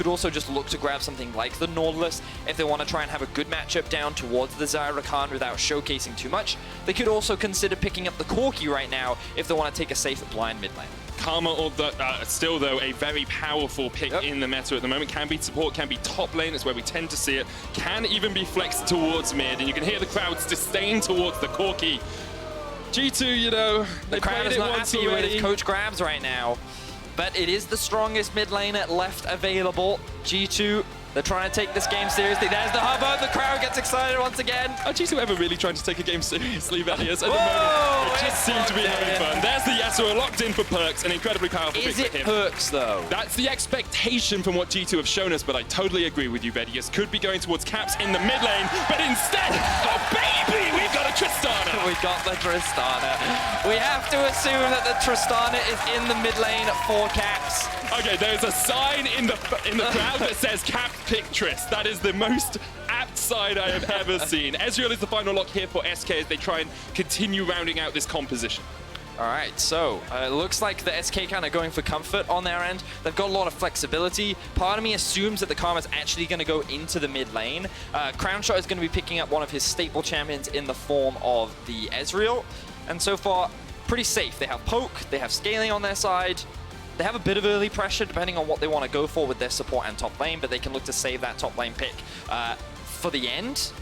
could also just look to grab something like the Nautilus if they want to try and have a good matchup down towards the Rakan without showcasing too much. They could also consider picking up the Corki right now if they want to take a safe blind mid lane. Karma, still though, a very powerful pick in the meta at the moment. Can be support, can be top lane, that's where we tend to see it. Can even be flexed towards mid, and you can hear the crowd's disdain towards the Corki. G2, you know, the crowd is not happy with his coach grabs right now, but it is the strongest mid laner left available. G2, they're trying to take this game seriously. There's the hubbub. The crowd gets excited once again. Are G2 ever really trying to take a game seriously, Vedius? At the moment, it just seems to be having fun. There's the Yasuo locked in for PerkZ, an incredibly powerful pick for him. Is it PerkZ, though? That's the expectation from what G2 have shown us, but I totally agree with you, Vedius. Could be going towards Caps in the mid lane, but instead, oh baby, we've got a Tristana. We got the Tristana. We have to assume that the Tristana is in the mid lane for Caps. Okay, there's a sign in the crowd that says Cap pick Trist. That is the most apt side I have ever seen. Ezreal is the final lock here for SK as they try and continue rounding out this composition. All right, so it looks like the SK kind of going for comfort on their end. They've got a lot of flexibility. Part of me assumes that the Karma's actually going to go into the mid lane. Crownshot is going to be picking up one of his staple champions in the form of the Ezreal. And so far, pretty safe. They have poke, they have scaling on their side. They have a bit of early pressure depending on what they want to go for with their support and top lane, but they can look to save that top lane pick for the end.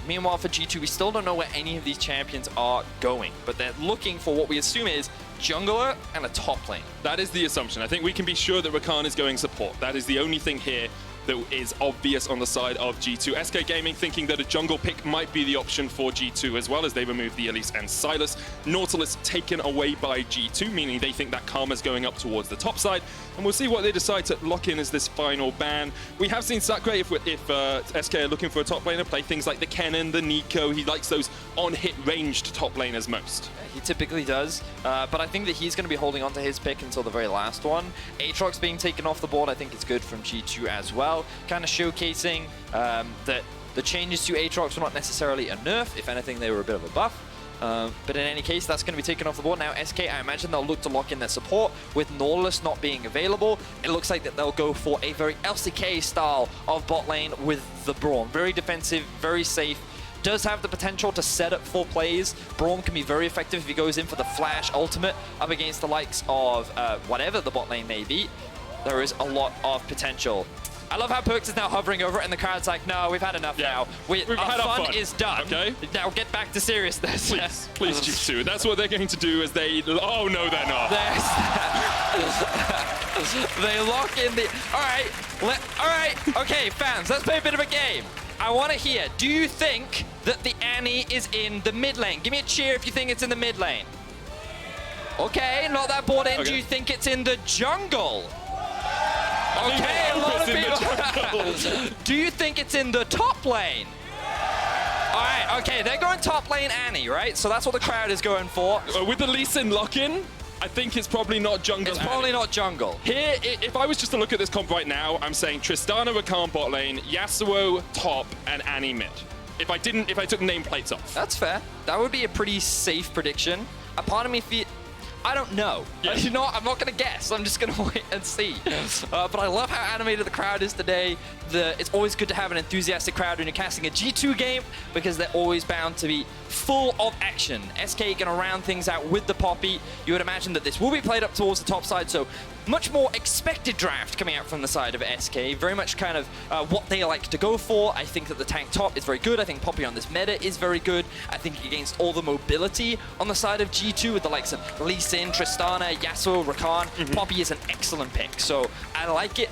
Meanwhile, for G2, we still don't know where any of these champions are going, but they're looking for what we assume is jungler and a top lane. That is the assumption. I think we can be sure that Rakan is going support. That is the only thing here that is obvious on the side of G2. SK Gaming thinking that a jungle pick might be the option for G2 as well as they remove the Elise and Silas. Nautilus taken away by G2, meaning they think that Karma's going up towards the top side. And we'll see what they decide to lock in as this final ban. We have seen Sacre, if SK are looking for a top laner, play things like the Kennen, the Nico. He likes those on-hit ranged top laners most. He typically does, but I think that he's going to be holding on to his pick until the very last one. Aatrox being taken off the board, I think is good from G2 as well. Kind of showcasing that the changes to Aatrox were not necessarily a nerf. If anything, they were a bit of a buff. But in any case, that's going to be taken off the board. Now, SK, I imagine they'll look to lock in their support. With Nautilus not being available, it looks like that they'll go for a very LCK style of bot lane with the Braum. Very defensive, very safe. Does have the potential to set up full plays. Braum can be very effective if he goes in for the flash ultimate up against the likes of whatever the bot lane may be. There is a lot of potential. I love how PerkZ is now hovering over it and the crowd's like, no, we've had enough now. Our fun is done. Okay. Now get back to seriousness. Please, please, G2. That's what they're going to do as they... Oh, no, they're not. They lock in the... All right. Okay, fans, let's play a bit of a game. I want to hear, do you think that the Annie is in the mid lane? Give me a cheer if you think it's in the mid lane. Okay, not that bored in. Okay. Do you think it's in the jungle? Okay, a lot of people. Do you think it's in the top lane? All right, okay, they're going top lane Annie, right? So that's what the crowd is going for. With the Lee Sin lock-in, I think it's probably not jungle. It's probably not jungle. Here, if I was just to look at this comp right now, I'm saying Tristana, Rakan bot lane, Yasuo top, and Annie mid. If I took nameplates off. That's fair. That would be a pretty safe prediction. A part of me feels... I don't know. Yeah. You know what? I'm not going to guess. I'm just going to wait and see. But I love how animated the crowd is today. It's always good to have an enthusiastic crowd when you're casting a G2 game because they're always bound to be full of action. SK going to round things out with the Poppy. You would imagine that this will be played up towards the top side, so much more expected draft coming out from the side of SK. Very much kind of what they like to go for. I think that the tank top is very good. I think Poppy on this meta is very good. I think against all the mobility on the side of G2 with the likes of Lee Sin, Tristana, Yasuo, Rakan, Poppy is an excellent pick. So I like it.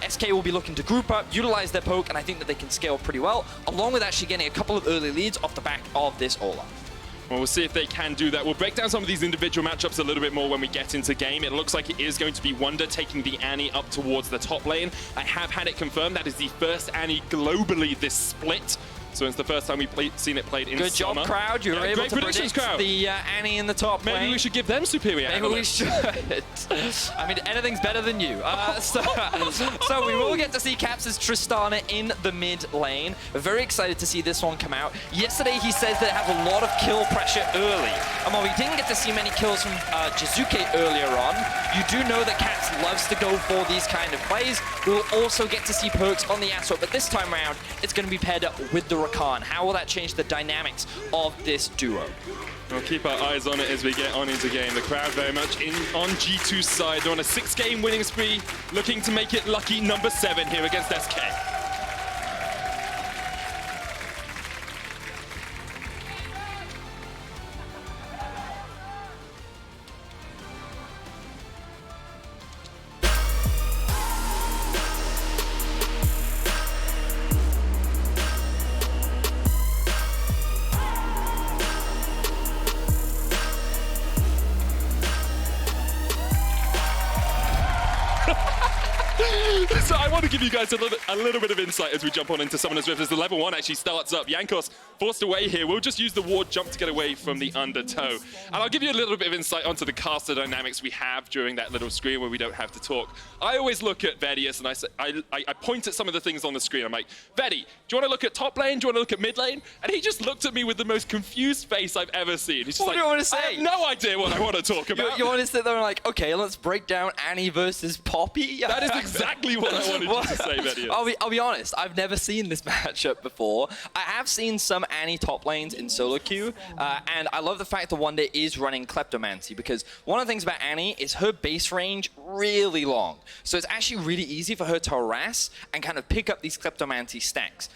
SK will be looking to group up, utilize their poke, and I think that they can scale pretty well, along with actually getting a couple of early leads off the back of this Olaf. Well, we'll see if they can do that. We'll break down some of these individual matchups a little bit more when we get into game. It looks like it is going to be Wunder taking the Annie up towards the top lane. I have had it confirmed that is the first Annie globally this split. So it's the first time we've seen it played in Good Summer. Good job, crowd. You were able to predict the Annie in the top lane. Maybe we should give them superior analysts. Maybe we should. I mean, anything's better than you. So we will get to see Caps' Tristana in the mid lane. We're very excited to see this one come out. Yesterday, he says that it has a lot of kill pressure early. And while we didn't get to see many kills from Jizuke earlier on, you do know that Caps loves to go for these kind of plays. We will also get to see PerkZ on the Yasuo, but this time around, it's going to be paired up with the Rakan. How will that change the dynamics of this duo? We'll keep our eyes on it as we get on into game. The crowd very much on G2's side. They're on a 6-game winning spree, looking to make it lucky number 7 here against SK. So I want to give you guys a little bit of insight as we jump on into Summoner's Rift as the level 1 actually starts up. Jankos forced away here. We'll just use the ward jump to get away from the undertow. And I'll give you a little bit of insight onto the caster dynamics we have during that little screen where we don't have to talk. I always look at Vedius and I point at some of the things on the screen. I'm like, Vedi, do you want to look at top lane? Do you want to look at mid lane? And he just looked at me with the most confused face I've ever seen. He's just what do you want to say? I have no idea what I want to talk about. You want to sit there and like, okay, let's break down Annie versus Poppy? That is exactly what I wanted you to say, Vedius. I'll be honest, I've never seen this matchup before. I have seen some Annie top lanes in solo queue, and I love the fact that Wunder is running Kleptomancy, because one of the things about Annie is her base range really long. So it's actually really easy for her to harass and kind of pick up these Kleptomancy stacks.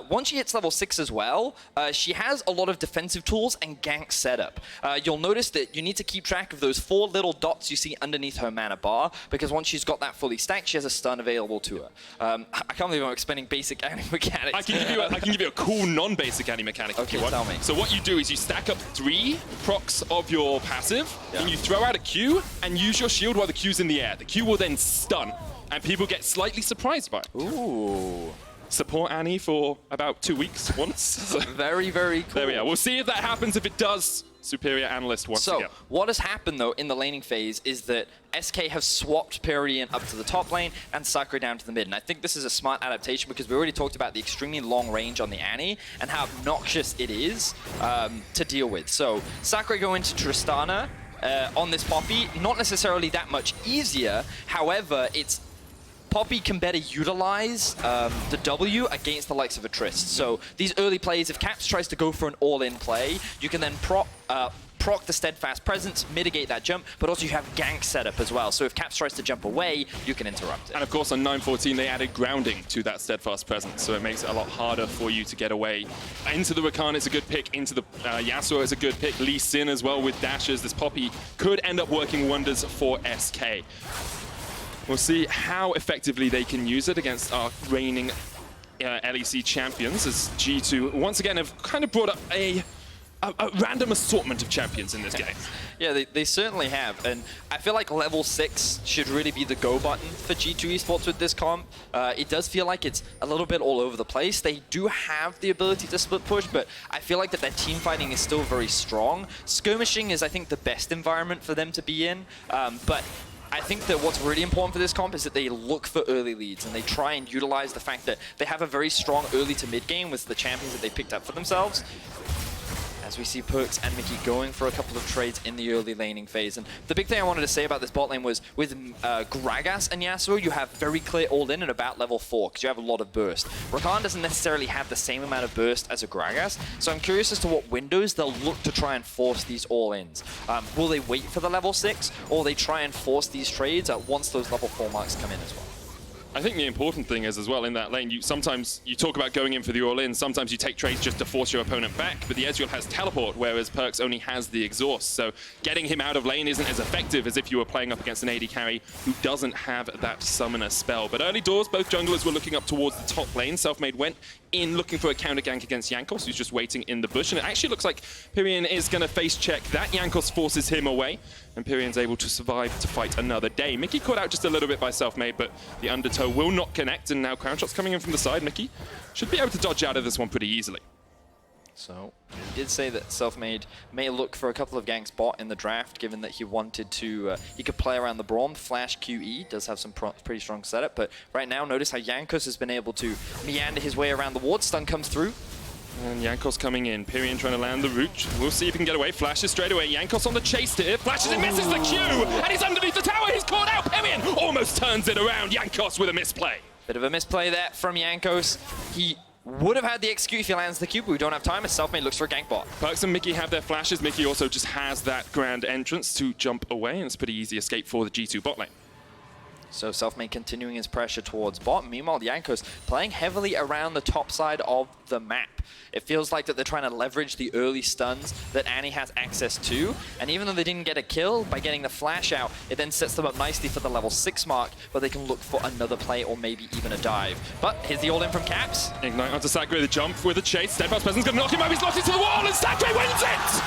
Once she hits level 6 as well, she has a lot of defensive tools and gank setup. You'll notice that you need to keep track of those 4 little dots you see underneath her mana bar, because once she's got that fully stacked, she has a stun available to her. I can't believe I'm explaining basic Annie mechanics. I can give you a cool non-basic Annie mechanic if you want. Tell me. So what you do is you stack up 3 procs of your passive, and you throw out a Q and use your shield while the Q's in the air. The Q will then stun, and people get slightly surprised by it. Ooh. Support Annie for about 2 weeks once. So very, very cool. there we are. We'll see if that happens. If it does, superior analyst once again. So, what has happened, though, in the laning phase is that SK have swapped Pirean up to the top lane and Sacre down to the mid. And I think this is a smart adaptation because we already talked about the extremely long range on the Annie and how obnoxious it is to deal with. So, Sacre go into Tristana on this Poppy. Not necessarily that much easier. However, Poppy can better utilize the W against the likes of a Trist. So these early plays, if Caps tries to go for an all-in play, you can then proc the Steadfast Presence, mitigate that jump, but also you have gank setup as well. So if Caps tries to jump away, you can interrupt it. And of course on 9.14 they added grounding to that Steadfast Presence, so it makes it a lot harder for you to get away. Into the Rakan it's a good pick, into the Yasuo it's a good pick, Lee Sin as well with dashes. This Poppy could end up working wonders for SK. We'll see how effectively they can use it against our reigning LEC champions, as G2 once again have kind of brought up a random assortment of champions in this game. Yeah, they certainly have, and I feel like level 6 should really be the go button for G2 eSports with this comp. It does feel like it's a little bit all over the place. They do have the ability to split push, but I feel like that their team fighting is still very strong. Skirmishing is, I think, the best environment for them to be in, but I think that what's really important for this comp is that they look for early leads and they try and utilize the fact that they have a very strong early to mid game with the champions that they picked up for themselves. As we see PerkZ and Mykix going for a couple of trades in the early laning phase. And the big thing I wanted to say about this bot lane was with Gragas and Yasuo, you have very clear all-in at about level 4 because you have a lot of burst. Rakan doesn't necessarily have the same amount of burst as a Gragas, so I'm curious as to what windows they'll look to try and force these all-ins. Will they wait for the level 6, or will they try and force these trades once those level 4 marks come in as well? I think the important thing is as well in that lane, sometimes you talk about going in for the all-in, sometimes you take trades just to force your opponent back, but the Ezreal has teleport, whereas PerkZ only has the exhaust, so getting him out of lane isn't as effective as if you were playing up against an AD carry who doesn't have that summoner spell. But early doors, both junglers were looking up towards the top lane. Selfmade went in looking for a counter gank against Jankos, who's just waiting in the bush. And it actually looks like Pirean is going to face check that. Jankos forces him away, and Pirean's able to survive to fight another day. Mickey caught out just a little bit by Selfmade, but the undertow will not connect, and now Crownshot's coming in from the side. Mickey should be able to dodge out of this one pretty easily. So, he did say that Selfmade may look for a couple of ganks bot in the draft, given that he wanted to, he could play around the Braum, flash QE, does have some pretty strong setup, but right now, notice how Jankos has been able to meander his way around the ward, stun comes through. And Jankos coming in, Pirean trying to land the root. We'll see if he can get away, flashes straight away. Jankos on the chase here, flashes and misses the Q, and he's underneath the tower, he's caught out, Pirean almost turns it around, Jankos with a misplay. Bit of a misplay there from Jankos. He would have had the execute if he lands the cube, but we don't have time as Selfmade looks for a gank bot. PerkZ and Mickey have their flashes. Mickey also just has that grand entrance to jump away, and it's a pretty easy escape for the G2 bot lane. So Selfmade continuing his pressure towards bot. Meanwhile, Jankos playing heavily around the top side of the map. It feels like that they're trying to leverage the early stuns that Annie has access to. And even though they didn't get a kill by getting the flash out, it then sets them up nicely for the level 6 mark, where they can look for another play or maybe even a dive. But here's the all-in from Caps. Ignite onto Sacre, the jump with a chase. Steadfast Presence gonna knock him out, he's locked into the wall, and Sacre wins it!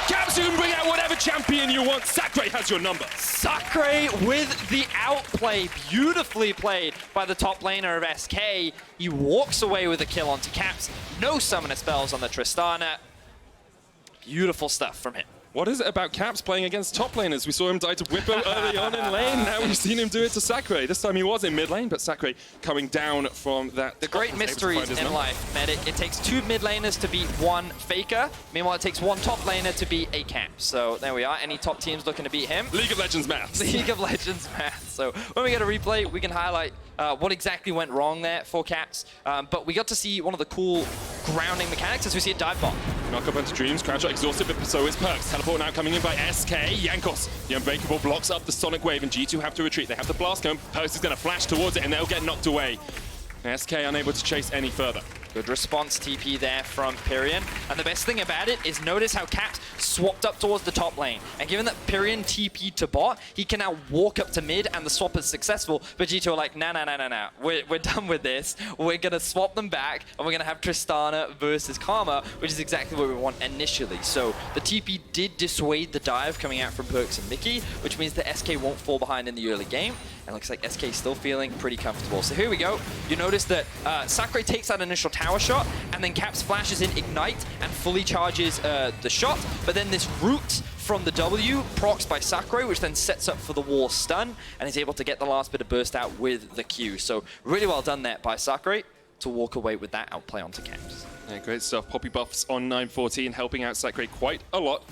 Caps, you can bring out whatever champion you want. Sacre has your number. Sacre with the outplay, beautifully played by the top laner of SK. He walks away with a kill onto Caps. No summoner spells on the Tristana. Beautiful stuff from him. What is it about Caps playing against top laners? We saw him die to Whippo early on in lane. Now we've seen him do it to Sacre. This time he was in mid lane, but Sacre coming down from that. The great mysteries in life, Medic. It takes 2 mid laners to beat 1 Faker. Meanwhile, it takes 1 top laner to beat a Cap. So there we are. Any top teams looking to beat him? League of Legends maths. League of Legends maths. So when we get a replay, we can highlight what exactly went wrong there for Caps. But we got to see one of the cool grounding mechanics as we see a dive bomb. Knock up onto Dreams, Crownshot exhausted, but so is PerkZ. Teleport now coming in by SK. Jankos, the Unbreakable, blocks up the Sonic Wave, and G2 have to retreat. They have the Blast Cone. PerkZ is going to flash towards it, and they'll get knocked away. SK unable to chase any further. Good response TP there from Pirean. And the best thing about it is notice how Caps swapped up towards the top lane. And given that Pirean TP'd to bot, he can now walk up to mid and the swap is successful. But G2 are like, nah. We're done with this. We're going to swap them back and we're going to have Tristana versus Karma, which is exactly what we want initially. So the TP did dissuade the dive coming out from PerkZ and Mickey, which means that SK won't fall behind in the early game. And looks like SK still feeling pretty comfortable. So here we go. You notice that Sacre takes that initial tower shot, and then Caps flashes in Ignite and fully charges the shot. But then this root from the W procs by Sacre, which then sets up for the wall stun, and is able to get the last bit of burst out with the Q. So really well done there by Sacre to walk away with that outplay onto Caps. Yeah, great stuff. Poppy buffs on 914, helping out Sacre quite a lot.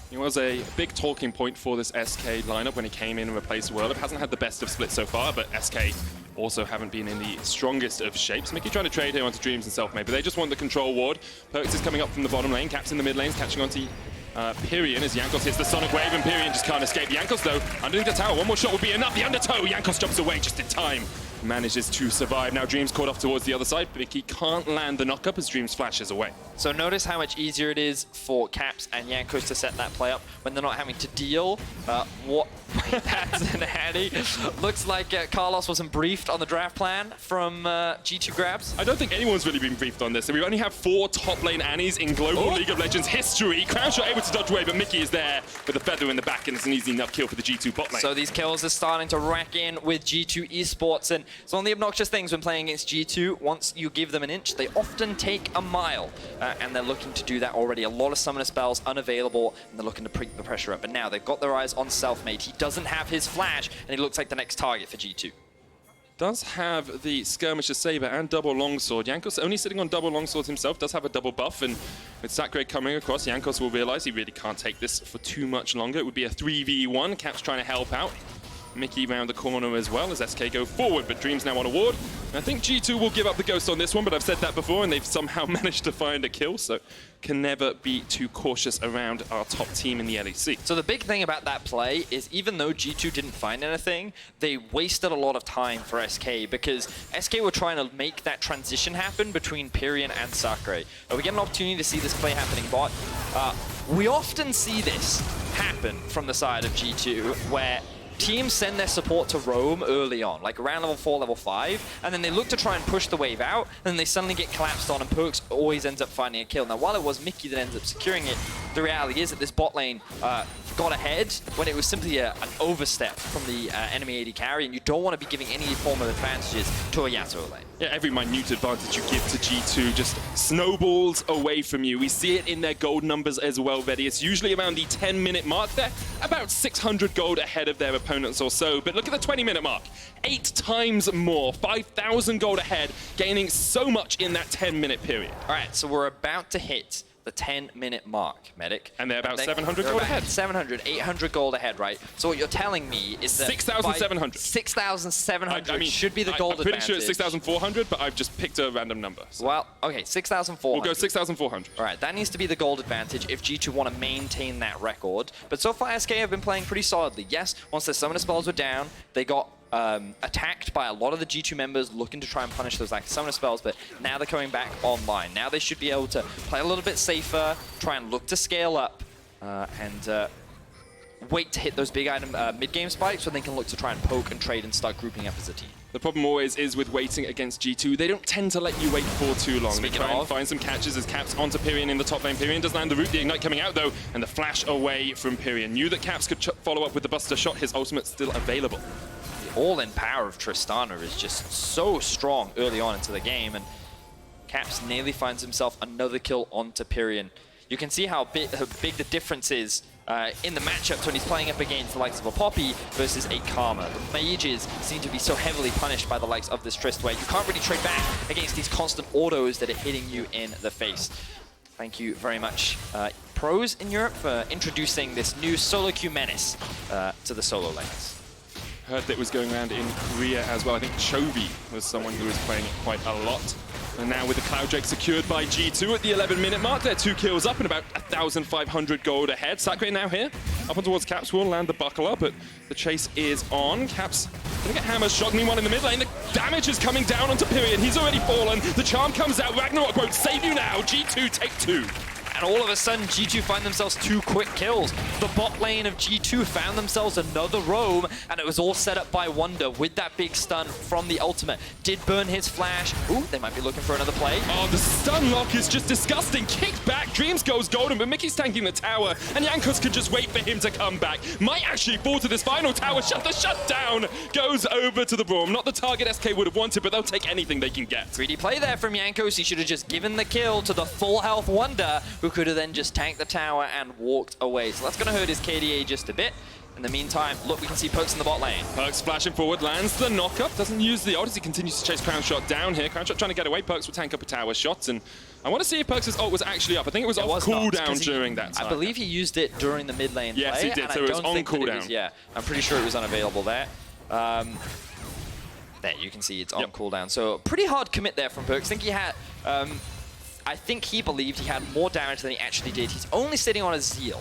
He was a big talking point for this SK lineup when he came in and replaced World. It hasn't had the best of splits so far, but SK also haven't been in the strongest of shapes. Mickey trying to trade here onto Dreams and Selfmade, but they just want the control ward. PerkZ is coming up from the bottom lane, Caps in the mid lanes, catching onto Pirean as Jankos hits the Sonic Wave, and Pirean just can't escape. Jankos, though, underneath the tower. One more shot would be enough. The undertow. Jankos jumps away just in time. Manages to survive. Now Dreams caught off towards the other side, but Mickey can't land the knock-up as Dreams flashes away. So notice how much easier it is for Caps and Jankos to set that play up when they're not having to deal. That's an Addy. Looks like Carlos wasn't briefed on the draft plan from G2 Grabs. I don't think anyone's really been briefed on this. So we only have 4 top lane Annies in global League of Legends history. Crownshot able to dodge away, but Mickey is there with a feather in the back, and it's an easy enough kill for the G2 bot lane. So these kills are starting to rack in with G2 eSports, and it's one of the obnoxious things when playing against G2. Once you give them an inch, they often take a mile, and they're looking to do that already. A lot of summoner spells unavailable, and they're looking to pick the pressure up. But now they've got their eyes on Selfmade. He doesn't have his flash, and he looks like the next target for G2. Does have the Skirmishes Saber and double longsword. Jankos only sitting on double longsword himself, does have a double buff, and with Sacre coming across, Jankos will realize he really can't take this for too much longer. It would be a 3v1. Caps trying to help out. Mickey round the corner as well as SK go forward, but Dreams now on a ward. I think G2 will give up the ghost on this one, but I've said that before, and they've somehow managed to find a kill, so can never be too cautious around our top team in the LEC. So the big thing about that play is even though G2 didn't find anything, they wasted a lot of time for SK because SK were trying to make that transition happen between Pirean and Sacre. We get an opportunity to see this play happening bot. We often see this happen from the side of G2 where teams send their support to roam early on, like around level 4, level 5, and then they look to try and push the wave out, and then they suddenly get collapsed on, and PerkZ always ends up finding a kill. Now, while it was Mickey that ends up securing it, the reality is that this bot lane got ahead when it was simply an overstep from the enemy AD carry, and you don't want to be giving any form of advantages to a Yasuo lane. Yeah, every minute advantage you give to G2 just snowballs away from you. We see it in their gold numbers as well, Vedius. Usually around the 10-minute mark, they're about 600 gold ahead of their opponents or so. But look at the 20-minute mark. 8 times more, 5,000 gold ahead, gaining so much in that 10-minute period. All right, so we're about to hit the 10-minute mark, Medic. And they're about 700 gold ahead. 700, 800 gold ahead, right? So what you're telling me is that 6,700. 6,700 should be the gold advantage. I'm pretty sure it's 6,400, but I've just picked a random number. So. Well, okay, 6,400. We'll go 6,400. All right, that needs to be the gold advantage if G2 want to maintain that record. But so far, SK have been playing pretty solidly. Yes, once their summoner spells were down, they got attacked by a lot of the G2 members looking to try and punish those active summoner spells, but now they're coming back online. Now they should be able to play a little bit safer, try and look to scale up, and wait to hit those big item mid-game spikes so they can look to try and poke and trade and start grouping up as a team. The problem always is with waiting against G2, they don't tend to let you wait for too long. Speaking they try of, and find some catches as Caps onto Pirean in the top lane. Pirean does land the root, the ignite coming out though, and the flash away from Pirean. Knew that Caps could follow up with the Buster shot, his ultimate still available. All-in power of Tristana is just so strong early on into the game, and Caps nearly finds himself another kill onto Pirean. You can see how big the difference is in the matchups when he's playing up against the likes of a Poppy versus a Karma. The mages seem to be so heavily punished by the likes of this Trist, where you can't really trade back against these constant autos that are hitting you in the face. Thank you very much, pros in Europe, for introducing this new solo queue menace to the solo lanes. Heard that it was going around in Korea as well. I think Chovy was someone who was playing it quite a lot. And now with the Cloud Drake secured by G2 at the 11-minute mark, they're 2 kills up and about 1,500 gold ahead. Sacre now here, up on towards Caps, will land the buckler, but the chase is on. Caps gonna get hammered, shot, meanwhile in the mid lane, the damage is coming down onto Pirean. He's already fallen, the charm comes out, Ragnarok won't save you now. G2 take 2. And all of a sudden, G2 find themselves 2 quick kills. The bot lane of G2 found themselves another roam, and it was all set up by Wunder with that big stun from the ultimate. Did burn his flash. Ooh, they might be looking for another play. Oh, the stun lock is just disgusting. Kicked back, Dreams goes golden, but Mickey's tanking the tower, and Jankos could just wait for him to come back. Might actually fall to this final tower. The shutdown goes over to the Braum. Not the target SK would have wanted, but they'll take anything they can get. 3D play there from Jankos. He should have just given the kill to the full health Wunder, who could have then just tanked the tower and walked away. So that's going to hurt his KDA just a bit. In the meantime, look, we can see PerkZ in the bot lane. PerkZ flashing forward, lands the knock-up, doesn't use the ult as he continues to chase Crownshot down here. Crownshot trying to get away, PerkZ will tank up a tower shot, and I want to see if PerkZ's ult was actually up. I think it was off cooldown during that time. I believe he used it during the mid lane play. Yes, he did, so it was on cooldown. Yeah, I'm pretty sure it was unavailable there. There, you can see it's on cooldown. So pretty hard commit there from PerkZ. I think he believed he had more damage than he actually did. He's only sitting on a Zeal.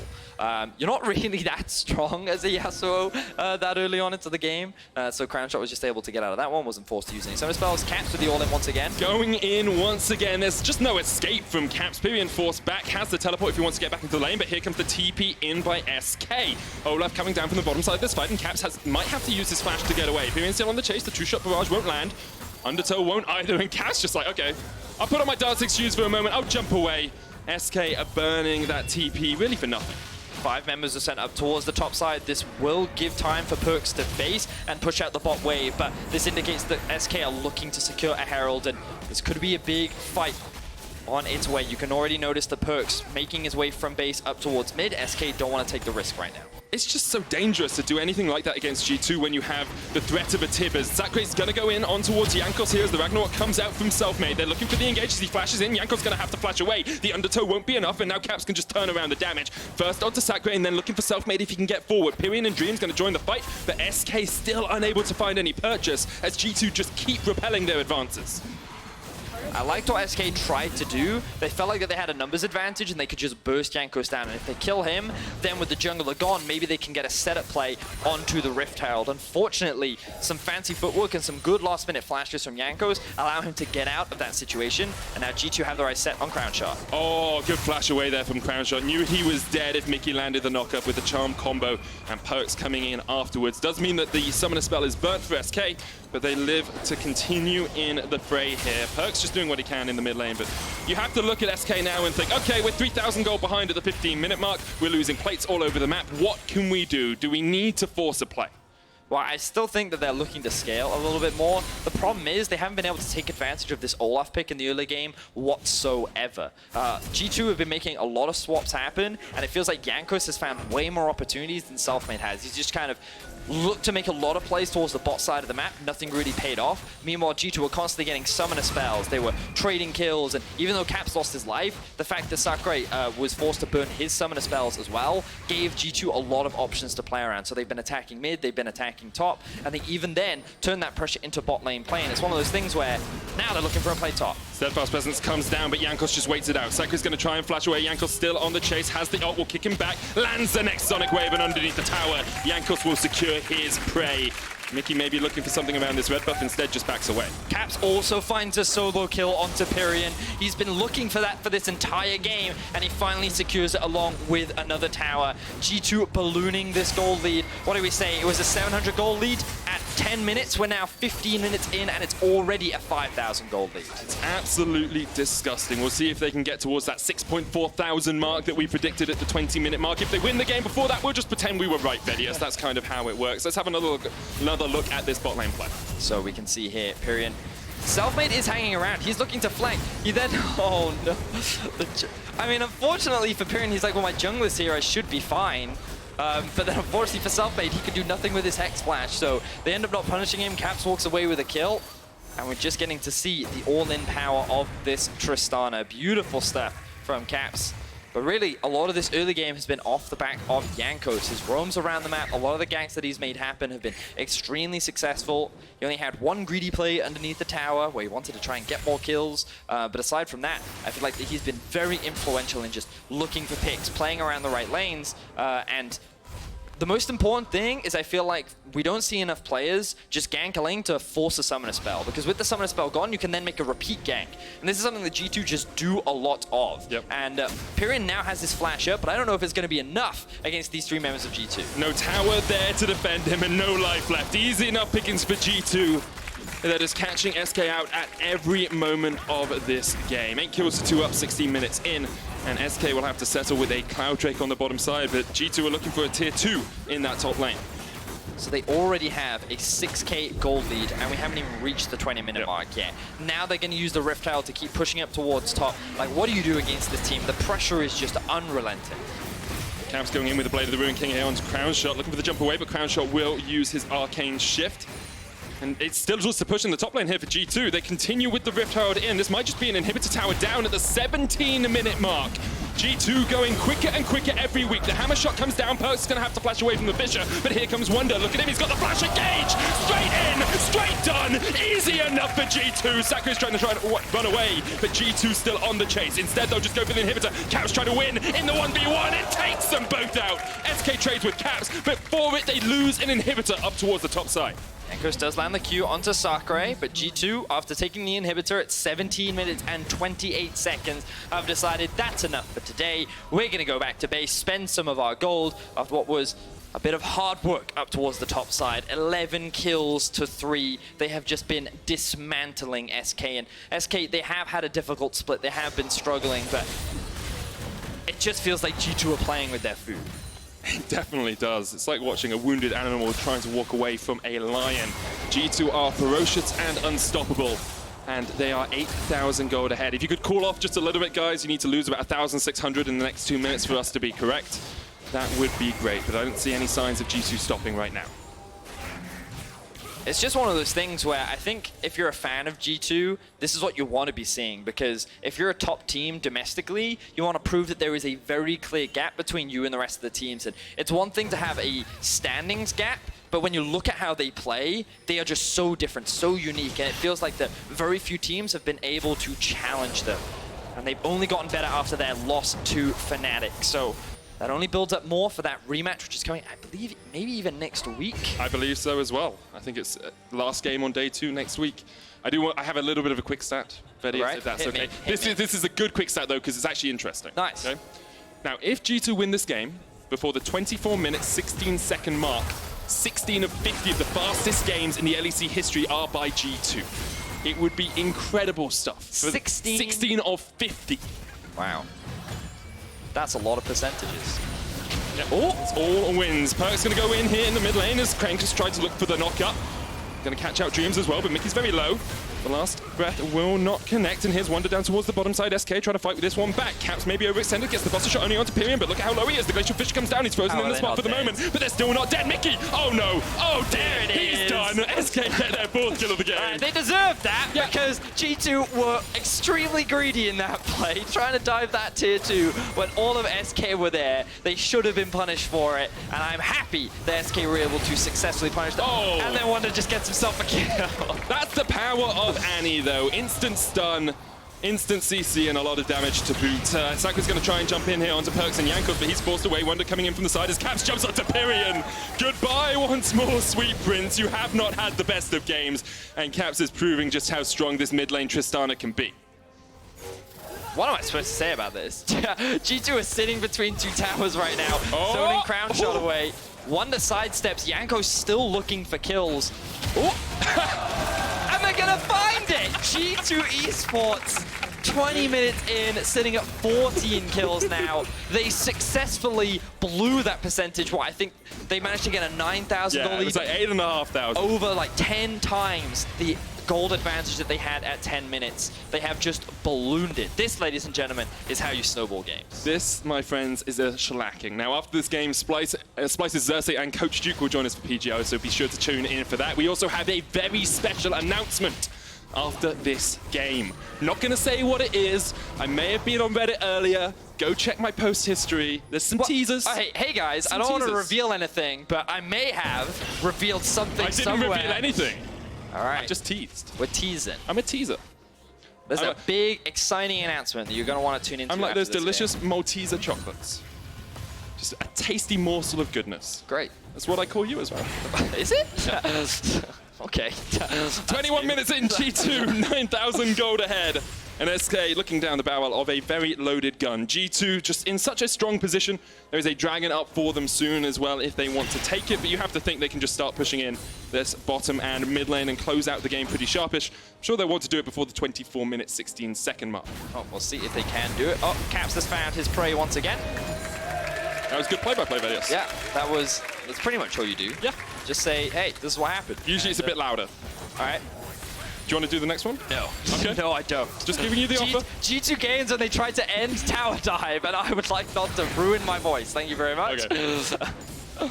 You're not really that strong as a Yasuo that early on into the game. So Crownshot was just able to get out of that one, wasn't forced to use any summoner spells. Caps with the all-in once again. Going in once again. There's just no escape from Caps. Pirean forced back, has the teleport if he wants to get back into the lane, but here comes the TP in by SK. Olaf coming down from the bottom side of this fight, and Caps might have to use his flash to get away. Pirean still on the chase, the two-shot barrage won't land. Undertow won't either, and Caps just like, okay, I'll put on my dancing shoes for a moment, I'll jump away. SK are burning that TP really for nothing. 5 members are sent up towards the top side. This will give time for PerkZ to face and push out the bot wave, but this indicates that SK are looking to secure a Herald, and this could be a big fight on its way. You can already notice the PerkZ making his way from base up towards mid. SK don't want to take the risk right now. It's just so dangerous to do anything like that against G2 when you have the threat of a Tibbers. Sacre's gonna go in on towards Jankos here as the Ragnarok comes out from Selfmade. They're looking for the engage as he flashes in. Jankos gonna have to flash away. The Undertow won't be enough, and now Caps can just turn around the damage. First onto Sacre, and then looking for Selfmade if he can get forward. Pirean and Dream's gonna join the fight, but SK still unable to find any purchase as G2 just keep repelling their advances. I liked what SK tried to do. They felt like that they had a numbers advantage and they could just burst Jankos down. And if they kill him, then with the jungler gone, maybe they can get a setup play onto the Rift Herald. Unfortunately, some fancy footwork and some good last-minute flashes from Jankos allow him to get out of that situation. And now G2 have the right set on Crownshot. Oh, good flash away there from Crownshot. Knew he was dead if Mickey landed the knock-up with the charm combo, and PerkZ coming in afterwards. Does mean that the summoner spell is burnt for SK, but they live to continue in the fray here. PerkZ just doing what he can in the mid lane, but you have to look at SK now and think, okay, we're 3,000 gold behind at the 15-minute mark. We're losing plates all over the map. What can we do? Do we need to force a play? Well, I still think that they're looking to scale a little bit more. The problem is they haven't been able to take advantage of this Olaf pick in the early game whatsoever. G2 have been making a lot of swaps happen, and it feels like Jankos has found way more opportunities than Selfmade has. He's just kind of looked to make a lot of plays towards the bot side of the map. Nothing really paid off. Meanwhile, G2 were constantly getting summoner spells. They were trading kills, and even though Caps lost his life, the fact that Sacre was forced to burn his summoner spells as well gave G2 a lot of options to play around. So they've been attacking mid, they've been attacking top, and they even then turned that pressure into bot lane play. And it's one of those things where now they're looking for a play top. Steadfast Presence comes down, but Jankos just waits it out. Sacre's going to try and flash away. Jankos still on the chase, has the ult, will kick him back, lands the next Sonic Wave, and underneath the tower, Jankos will secure his prey. Mickey may be looking for something around this red buff, instead just backs away. Caps also finds a solo kill onto Pirean. He's been looking for that for this entire game, and he finally secures it along with another tower. G2 ballooning this gold lead. What do we say? It was a 700 gold lead at 10 minutes. We're now 15 minutes in, and it's already a 5,000 gold lead. It's absolutely disgusting. We'll see if they can get towards that 6.4 thousand mark that we predicted at the 20-minute mark. If they win the game before that, we'll just pretend we were right, Vedius. That's kind of how it works. Let's have another look at this bot lane play. So we can see here, Pirean. Selfmade is hanging around. He's looking to flank. He then, oh no. I mean, unfortunately for Pirean, he's like, well, my jungler's here. I should be fine. But then unfortunately for Selfmade, he could do nothing with his Hex Splash. So they end up not punishing him. Caps walks away with a kill. And we're just getting to see the all-in power of this Tristana. Beautiful step from Caps. But really, a lot of this early game has been off the back of Jankos. His roams around the map, a lot of the ganks that he's made happen have been extremely successful. He only had one greedy play underneath the tower where he wanted to try and get more kills. But aside from that, I feel like that he's been very influential in just looking for picks, playing around the right lanes, and the most important thing is I feel like we don't see enough players just gank a lane to force a summoner spell, because with the summoner spell gone, you can then make a repeat gank. And this is something that G2 just do a lot of. Yep. And Pirean now has his flash up, but I don't know if it's going to be enough against these three members of G2. No tower there to defend him and no life left. Easy enough pickings for G2. They're just catching SK out at every moment of this game. 8 kills to 2 up, 16 minutes in. And SK will have to settle with a Cloud Drake on the bottom side, but G2 are looking for a tier 2 in that top lane. So they already have a 6k gold lead, and we haven't even reached the 20-minute mark yet. Now they're going to use the Rift Herald to keep pushing up towards top. Like, what do you do against this team? The pressure is just unrelenting. Caps going in with the Blade of the Ruin King here onto Crownshot, looking for the jump away, but Crownshot will use his Arcane Shift. And it's still just a push in the top lane here for G2. They continue with the Rift Herald in. This might just be an inhibitor tower down at the 17-minute mark. G2 going quicker and quicker every week. The hammer shot comes down. PerkZ is going to have to flash away from the Bishop, but here comes Wunder. Look at him. He's got the flash engage. Straight in, straight done. Easy enough for G2. Sacre is trying to run away, but G2 still on the chase. Instead, they'll just go for the inhibitor. Caps trying to win in the 1v1. It takes them both out. SK trades with Caps, but for it, they lose an inhibitor up towards the top side. Jankos does land the Q onto Sacre, but G2, after taking the inhibitor at 17 minutes and 28 seconds, have decided that's enough for today. We're going to go back to base, spend some of our gold after what was a bit of hard work up towards the top side. 11 kills to 3. They have just been dismantling SK, and SK, they have had a difficult split. They have been struggling, but it just feels like G2 are playing with their food. It definitely does. It's like watching a wounded animal trying to walk away from a lion. G2 are ferocious and unstoppable, and they are 8,000 gold ahead. If you could cool off just a little bit, guys, you need to lose about 1,600 in the next 2 minutes for us to be correct. That would be great, but I don't see any signs of G2 stopping right now. It's just one of those things where I think if you're a fan of G2, this is what you want to be seeing, because if you're a top team domestically, you want to prove that there is a very clear gap between you and the rest of the teams. And it's one thing to have a standings gap, But when you look at how they play, they are just so different, so unique, and it feels like that very few teams have been able to challenge them. And they've only gotten better after their loss to Fnatic. So that only builds up more for that rematch, which is coming, I believe, maybe even next week. I believe so as well. I think it's last game on day 2 next week. I have a little bit of a quick stat, Vedius, Right. if that's Hit okay. me. This is a good quick stat, though, because it's actually interesting. Nice. Okay? Now, if G2 win this game before the 24-minute, 16-second mark, 16 of 50 of the fastest games in the LEC history are by G2. It would be incredible stuff. 16 of 50. Wow. That's a lot of percentages. Yeah. Oh, it's all wins. PerkZ going to go in here in the mid lane as Jankos tried to look for the knock-up. Going to catch out Dreams as well, but Mickey's very low. The last breath will not connect, and here's Wunder down towards the bottom side. SK trying to fight with this one back. Caps maybe overextended, gets the buster shot only onto Pirean, but look at how low he is. The Glacial Fish comes down, he's frozen in the spot for the moment, but they're still not dead. Mickey! Oh no! Oh dear! He's done! SK get their 4th kill of the game. They deserved that because G2 were extremely greedy in that play, trying to dive that tier 2 when all of SK were there. They should have been punished for it, and I'm happy that SK were able to successfully punish them. Oh. And then Wunder just gets himself a kill. That's the power of Annie, though. Instant stun, instant CC, and a lot of damage to boot. Sacre's going to try and jump in here onto PerkZ and Jankos, but he's forced away. Wunder coming in from the side as Caps jumps onto Pirean. Goodbye once more, sweet prince. You have not had the best of games, and Caps is proving just how strong this mid lane Tristana can be. What am I supposed to say about this? G2 is sitting between 2 towers right now, zoning Crownshot away. Wunder sidesteps, Jankos still looking for kills. And they're gonna find it! G2 eSports, 20 minutes in, sitting at 14 kills now. They successfully blew that percentage. What I think they managed to get a 9,000 goal Yeah, lead. it's like 8,500. Over like 10 times the gold advantage that they had at 10 minutes. They have just ballooned it. This, ladies and gentlemen, is how you snowball games. This, my friends, is a shellacking. Now, after this game, Splice's Xerxes and Coach Duke will join us for PGO, so be sure to tune in for that. We also have a very special announcement after this game. Not going to say what it is. I may have been on Reddit earlier. Go check my post history. There's some teasers. Hey guys, I don't want to reveal anything, but I may have revealed something somewhere. I didn't reveal anything. All right. I just teased. We're teasing. I'm a teaser. There's a big, exciting announcement that you're going to want to tune into. I'm like those delicious game. Malteser chocolates. Just a tasty morsel of goodness. Great. That's what I call you as well. Is it? Yeah. Okay. 21 minutes in, G2, 9,000 gold ahead. And SK looking down the barrel of a very loaded gun. G2 just in such a strong position. There is a dragon up for them soon as well if they want to take it, but you have to think they can just start pushing in this bottom and mid lane and close out the game pretty sharpish. I'm sure they'll want to do it before the 24-minute, 16-second mark. Oh, we'll see if they can do it. Oh, Caps has found his prey once again. That was good play-by-play, Vedius. Yeah, that's pretty much all you do. Yeah. Just say, hey, this is what happened. Usually it's a bit louder. All right. Do you want to do the next one? No. Okay. No, I don't. Just giving you the offer. G2 games and they tried to end tower dive, and I would like not to ruin my voice. Thank you very much. Okay.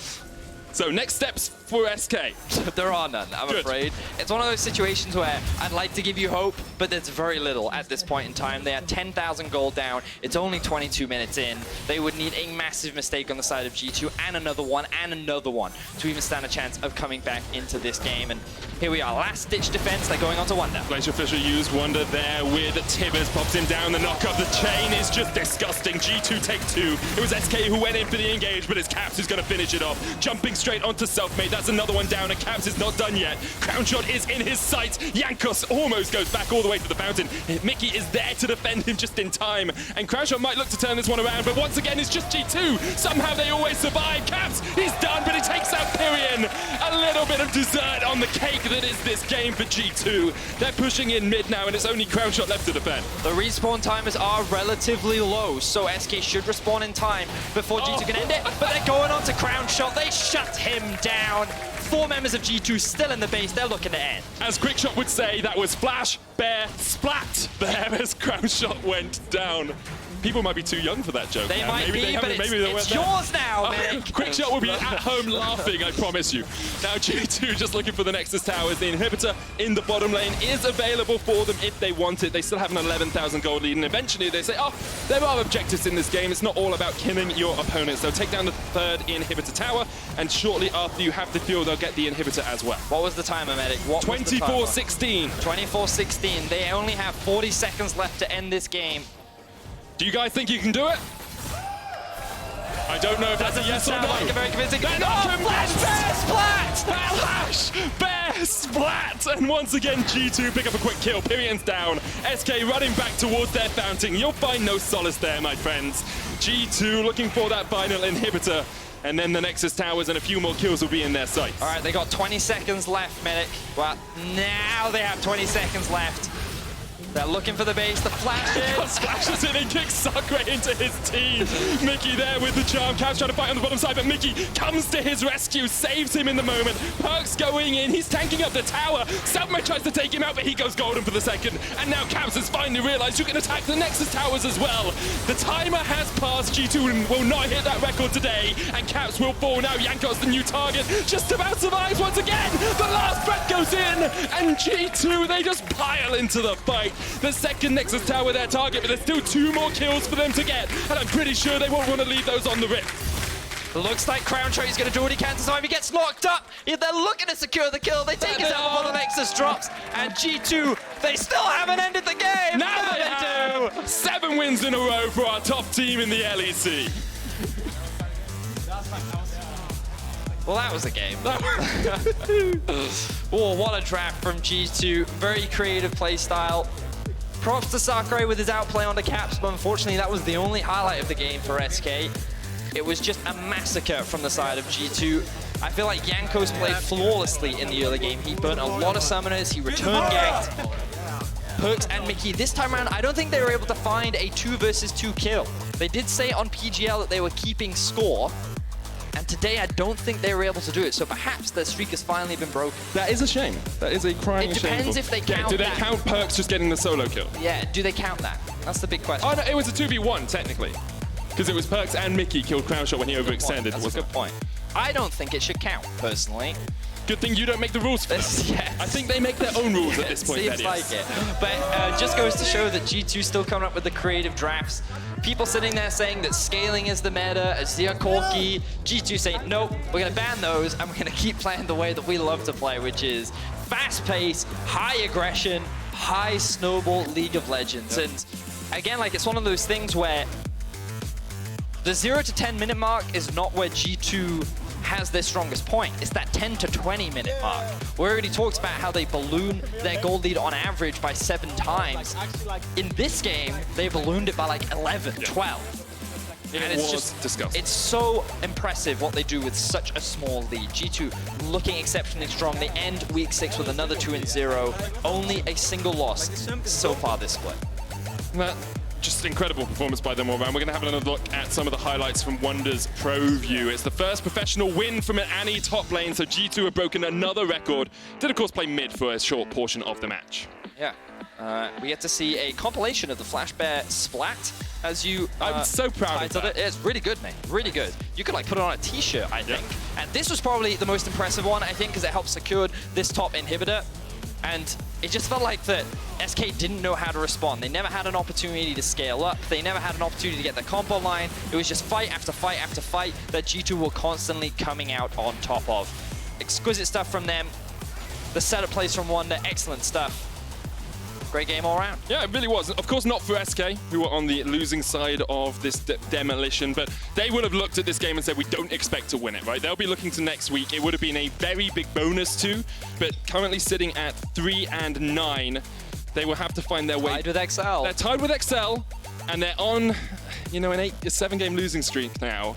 So next steps for SK. There are none, I'm afraid. It's one of those situations where I'd like to give you hope, but there's very little at this point in time. They are 10,000 gold down. It's only 22 minutes in. They would need a massive mistake on the side of G2 and another one to even stand a chance of coming back into this game. And here we are, last-ditch defense. They're going on to Wunder. Glacial Fisher used Wunder there with Tibbers, pops him down. The knock of the chain is just disgusting. G2 take 2. It was SK who went in for the engage, but it's Caps who's going to finish it off. Jumping straight onto Selfmade. That's another one down, and Caps is not done yet. Crownshot is in his sights. Jankos almost goes back all the way to the fountain. Mickey is there to defend him just in time, and Crownshot might look to turn this one around, but once again, it's just G2. Somehow they always survive. Caps, he's done, but he takes out Pirean. A little bit of dessert on the cake that is this game for G2. They're pushing in mid now, and it's only Crownshot left to defend. The respawn timers are relatively low, so SK should respawn in time before G2 can end it, but they're going on to Crownshot. They shut him down. 4 members of G2 still in the base. They're looking to end. As Quickshot would say, that was flash, bear, splat there as Crownshot went down. People might be too young for that joke. They now. might maybe be, but it's yours now, man. Quickshot will be at home laughing, I promise you. Now G2 just looking for the Nexus towers. The inhibitor in the bottom lane is available for them if they want it. They still have an 11,000 gold lead, and eventually they say, oh, there are objectives in this game. It's not all about killing your opponents. They'll take down the 3rd inhibitor tower, and shortly after you have the fuel, they'll get the inhibitor as well. What was the timer, Medic? What 24-16. 24-16. They only have 40 seconds left to end this game. Do you guys think you can do it? I don't know if that's a yes or no. Like a very convincing. Flash Bear Splat! Flash Bear Splat! And once again, G2 pick up a quick kill. Pirean's down. SK running back towards their fountain. You'll find no solace there, my friends. G2 looking for that final inhibitor. And then the Nexus towers and a few more kills will be in their sights. All right, they got 20 seconds left, Medic. Well, now they have 20 seconds left. They're looking for the base, the flashes. Splashes in and kicks Sacre into his team. Mickey there with the charm. Cavs trying to fight on the bottom side, but Mickey comes to his rescue, saves him in the moment. PerkZ going in, he's tanking up the tower. Selfmade tries to take him out, but he goes golden for the second. And now Cavs has finally realized you can attack the Nexus towers as well. The timer has passed. G2 will not hit that record today, and Caps will fall. Now Jankos, the new target, just about survives once again. The last breath goes in, and G2, they just pile into the fight. The second Nexus tower their target, but there's still 2 more kills for them to get, and I'm pretty sure they won't want to leave those on the rip. Looks like Crownshot is going to do what he can to survive. He gets locked up. If they're looking to secure the kill, they take his out before the Nexus drops, and G2, they still haven't ended the game. Now they do. 7 wins in a row for our top team in the LEC. Well, that was a game. Oh, what a draft from G2. Very creative play style. Props to Sacre with his outplay on the Caps, but unfortunately that was the only highlight of the game for SK. It was just a massacre from the side of G2. I feel like Jankos played flawlessly in the early game. He burnt a lot of summoners, he returned ganked. PerkZ and Mickey, this time around, I don't think they were able to find a 2 versus 2 kill. They did say on PGL that they were keeping score, and today I don't think they were able to do it, so perhaps their streak has finally been broken. That is a shame. That is a crying shame. It depends if they count Do they that. count PerkZ just getting the solo kill? Yeah, do they count that? That's the big question. Oh no, it was a 2v1 technically. Because it was PerkZ and Mickey killed Crownshot when he overextended. That's a good point. I don't think it should count, personally. Good thing you don't make the rules for this. Yes. I think they make their own rules at this point. Seems like it. But just goes to show that G2 still coming up with the creative drafts. People sitting there saying that scaling is the meta, it's the corky. G2 saying, nope, we're going to ban those, and we're going to keep playing the way that we love to play, which is fast pace, high aggression, high snowball League of Legends. Yep. And again, like, it's one of those things where the 0 to 10 minute mark is not where G2 has their strongest point. It's that 10 to 20 minute mark. We already talked about how they balloon their gold lead on average by 7 times. In this game, they ballooned it by like 11, 12. And it's just disgusting. It's so impressive what they do with such a small lead. G2 looking exceptionally strong. They end week 6 with another 2-0. Only a single loss so far this split. Just incredible performance by them all around. We're going to have another look at some of the highlights from Wunder's Pro View. It's the first professional win from an Annie top lane, so G2 have broken another record. Did, of course, play mid for a short portion of the match. Yeah. We get to see a compilation of the Flash Bear Splat, as you I'm so proud of that. It's really good, mate. Really good. You could like put it on a t-shirt, I think. And this was probably the most impressive one, I think, because it helped secure this top inhibitor. And it just felt like that SK didn't know how to respond. They never had an opportunity to scale up. They never had an opportunity to get the combo line. It was just fight after fight after fight that G2 were constantly coming out on top of. Exquisite stuff from them. The setup plays from Wunder, excellent stuff. Great game all around. Yeah, it really was. Of course, not for SK, who were on the losing side of this demolition, but they would have looked at this game and said, we don't expect to win it, right? They'll be looking to next week. It would have been a very big bonus too, but currently sitting at 3-9, they will have to find their way. Tied with XL. They're tied with XL, and they're on, you know, a 7-game losing streak now.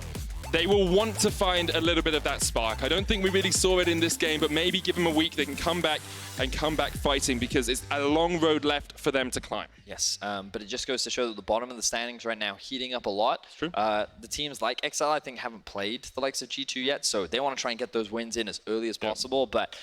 They will want to find a little bit of that spark. I don't think we really saw it in this game, but maybe give them a week, they can come back and come back fighting, because it's a long road left for them to climb. Yes, but it just goes to show that the bottom of the standings right now heating up a lot. True. The teams like XL, I think, haven't played the likes of G2 yet, so they want to try and get those wins in as early as possible, but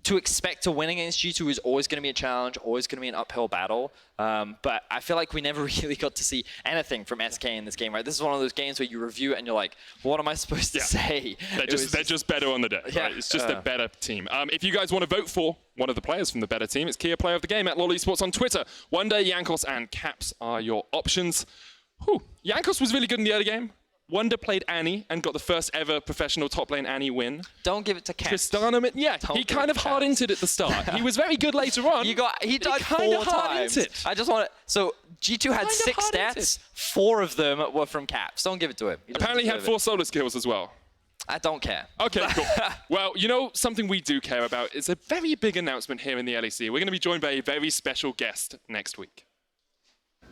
to expect to win against G2 is always going to be a challenge, always going to be an uphill battle. But I feel like we never really got to see anything from SK in this game, right? This is one of those games where you review it and you're like, what am I supposed to say? They're just better on the day, right? It's just a better team. If you guys want to vote for one of the players from the better team, it's Kia Player of the Game at lolesports on Twitter. Wunder, Jankos, and Caps are your options. Whew. Jankos was really good in the early game. Wunder played Annie and got the first ever professional top lane Annie win. Don't give it to Caps. Tristana, yeah, he kind of hard-inted at the start. He was very good later on. He died 4 times. I just want to. So G2 had 6 stats. 4 of them were from Caps. Don't give it to him. Apparently he had 4 solo skills as well. I don't care. Okay, cool. Well, you know, something we do care about is a very big announcement here in the LEC. We're going to be joined by a very special guest next week.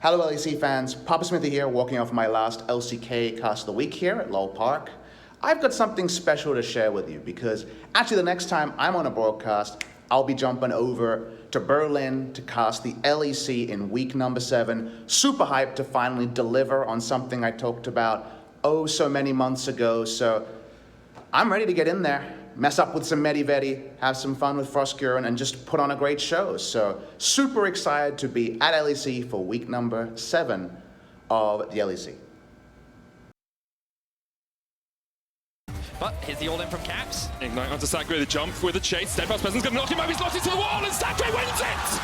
Hello LEC fans, Papa Smithy here, walking off my last LCK cast of the week here at LOL Park. I've got something special to share with you because actually the next time I'm on a broadcast, I'll be jumping over to Berlin to cast the LEC in week number 7. Super hyped to finally deliver on something I talked about oh so many months ago. So I'm ready to get in there, mess up with some Medivedi, have some fun with Frostgurn, and just put on a great show. So super excited to be at LEC for week number 7 of the LEC. But here's the all-in from Caps. Ignite onto Sacre, the jump with a chase. Steadfast Presence going to knock him over. He's locked into the wall, and Sacre wins it!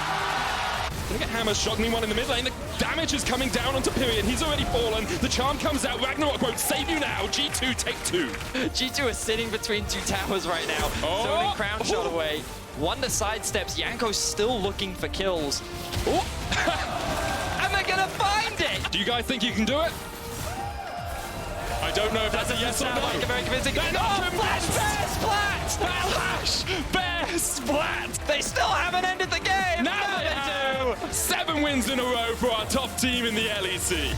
Gonna get hammer shot, meanwhile in the mid lane, the damage is coming down onto Pirean. He's already fallen. The charm comes out. Ragnarok won't save you now. G2 take 2. G2 is sitting between 2 towers right now. Zoning Crownshot away. Wunder sidesteps. Jankos still looking for kills. And they're gonna find it! Do you guys think you can do it? I don't know if that's a yes or no. Like a very convincing. Flash Bear Splat! Flash Bear Splat! They still haven't ended the game! Now they do! 7 wins in a row for our top team in the LEC.